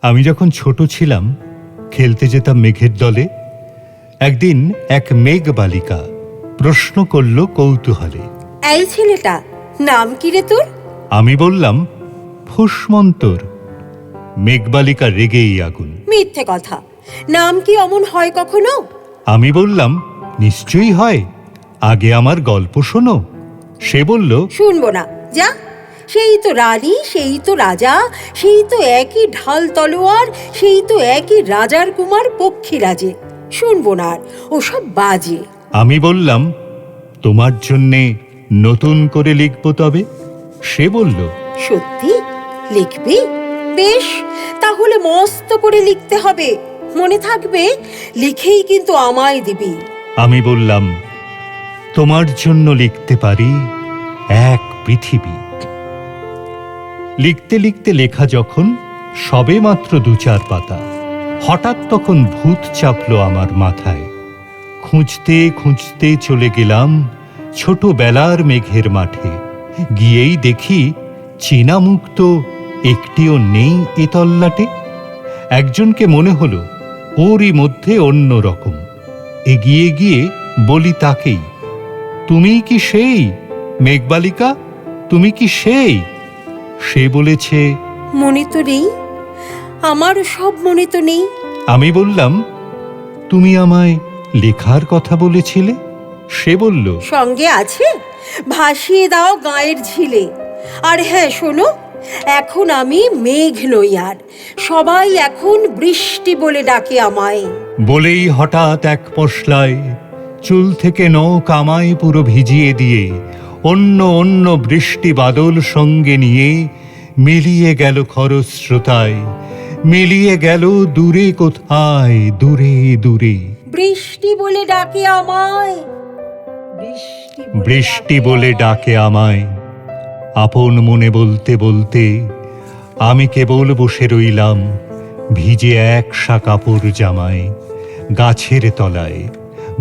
আমি যখন ছোট ছিলাম খেলতে যেতাম মেঘের দলে। একদিন এক মেঘ বালিকা প্রশ্ন করল কৌতূহলে, এই ছেলেটা নাম কি রে তোর? আমি বললাম ফুসমন্তর। মেঘবালিকা রেগেই আগুন। মিথ্যে কথা, নাম কি অমন হয় কখনো? আমি বললাম নিশ্চয়ই হয়, আগে আমার গল্প শোনো। সে বলল, শুনবো না, যা। সেই তো রানী, সেই তো রাজা, সেই তো একই ঢাল তলোয়ার, সেই তো একই রাজার কুমার পক্ষীরাজে। শুনবো না আর, ওসব বাজে। আমি বললাম তোমার জন্যে নতুন করে লিখব তবে। সে বলল, সত্যি লিখবি? বেশ, তাহলে মস্ত করে লিখতে হবে, মনে থাকবে। লিখেই কিন্তু আমায় দিবি। আমি বললাম তোমার জন্য লিখতে পারি এক পৃথিবী। লিখতে লিখতে লেখা যখন সবে মাত্র ২-৪ পাতা, হঠাৎ তখন ভূত চাপলো আমার মাথায়। খুঁজতে খুঁজতে চলে গেলাম ছোটবেলার মেঘের মাঠে। গিয়েই দেখি চেনা মুখ তো একটিও নেই এ তল্লাটে। একজনকে মনে হলো ওরই মধ্যে অন্য রকম। এগিয়ে গিয়ে বলি তাকেই, তুমিই কি সেই মেঘবালিকা? তুমি কি সেই? সে বলেছে, মনে তো নেই, আমার সব মনে তো নেই। আমি বললাম তুমি আমায় লেখার কথা বলেছিলে। সে বলল, সঙ্গে আছে, ভাসিয়ে দাও গায়ের ঝিলে। আর হ্যাঁ শোনো, এখন আমি মেঘ নই আর, সবাই এখন বৃষ্টি বলে ডাকে আমায়। বলেই হঠাৎ এক পশলায় চুল থেকে নখ আমায় পুরো ভিজিয়ে দিয়ে অন্য অন্য বৃষ্টি বাদল সঙ্গে নিয়ে মিলিয়ে গেল খরস্রোতায়, মিলিয়ে গেল দূরে কোথায়, দূরে দূরে। বৃষ্টি বলে ডাকে আমায়, বৃষ্টি বলে ডাকে আমায়। আপন মনে বলতে বলতে আমি কেবল বসে রইলাম ভিজে একশা কাপড় জামায়। গাছের তলায়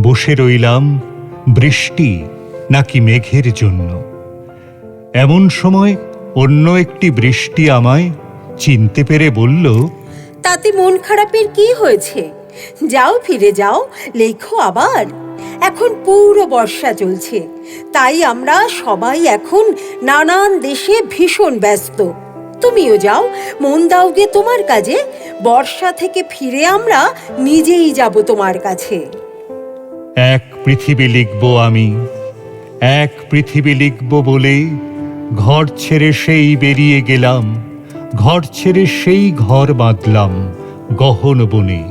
বসে রইলাম বৃষ্টি নাকি মেঘের জন্য। এমন সময় অন্য একটি বৃষ্টি আমায় চিনতে পেরে বলল, তাতে মন খারাপের কি হয়েছে? যাও, ফিরে যাও, লেখো আবার। এখন পুরো বর্ষা চলছে, তাই আমরা সবাই এখন নানান দেশে ভীষণ ব্যস্ত। তুমিও যাও, মন দাও গে তোমার কাজে। বর্ষা থেকে ফিরে আমরা নিজেই যাব তোমার কাছে। এক পৃথিবী লিখব আমি, এক পৃথিবী লিখব বলে ঘর ছেড়ে সেই বেরিয়ে গেলাম। ঘর ছেড়ে সেই ঘর বাঁধলাম গহন বনে,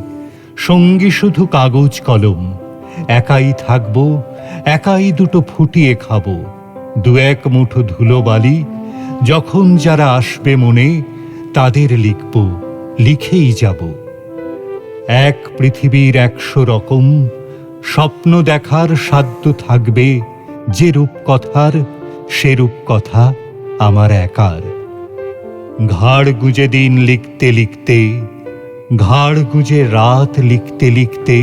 সঙ্গী শুধু কাগজ কলম। একাই থাকব, একাই দুটো ফুটিয়ে খাব। ২-১ মুঠো ধুলো বালি, যখন যারা আসবে মনে তাদের লিখব, লিখেই যাব। এক পৃথিবীর ১০০ রকম স্বপ্ন দেখার সাধ্য থাকবে, যে রূপকথার সে রূপকথা আমার একার। ঘাড় গুজে দিন লিখতে লিখতে, ঘাড় গুজে রাত লিখতে লিখতে,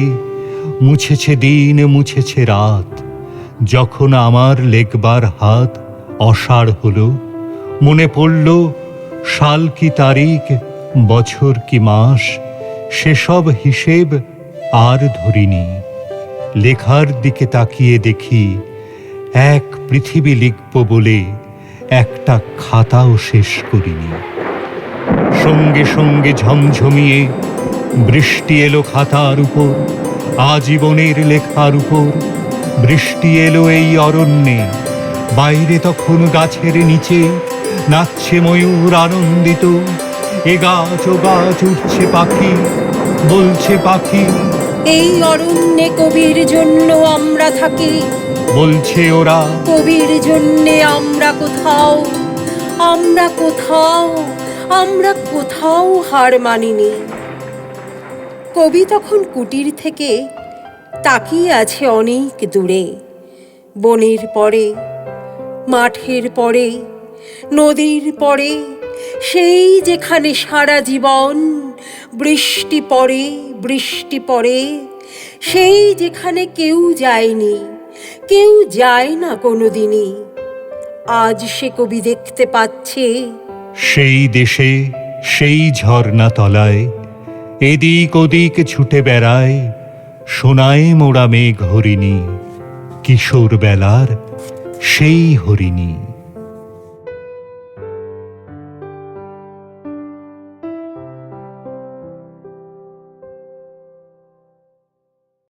মুছেছে দিন মুছেছে রাত। যখন আমার লেখবার হাত অসাড় হলো, মনে পড়ল সাল কি তারিখ, বছর কি মাস, সেসব হিসেব আর ধরিনি। লেখার দিকে তাকিয়ে দেখি এক পৃথিবী লিখব বলে একটা খাতাও শেষ করিনি। সঙ্গে সঙ্গে ঝমঝমিয়ে বৃষ্টি এলো খাতার উপর, আজীবনের লেখার উপর। বৃষ্টি এলো এই অরণ্যে, বাইরে তখন গাছের নিচে নাচছে ময়ূর আনন্দিত। এ গাছ ও গাছ উঠছে পাখি, বলছে পাখি, এই অরণ্যে কবির জন্য আমরা থাকি। বলছে ওরা, কবির জন্যে আমরা কোথাও, আমরা কোথাও, আমরা কোথাও হার মানিনি। কবি তখন কুটির থেকে তাকিয়ে আছে অনেক দূরে, বনের পরে, মাঠের পরে, নদীর পরে, সেই যেখানে সারা জীবন বৃষ্টি পড়ে, বৃষ্টি পড়ে, সেই যেখানে কেউ যায়নি, কেউ যায় না কোনোদিনই। আজ সে কবি দেখতে পাচ্ছে সেই দেশে সেই ঝর্ণা তলায় এদিক ওদিক ছুটে বেড়ায় সোনায় মোড়া মেঘ হরিণী, কিশোর বেলার সেই হরিণী।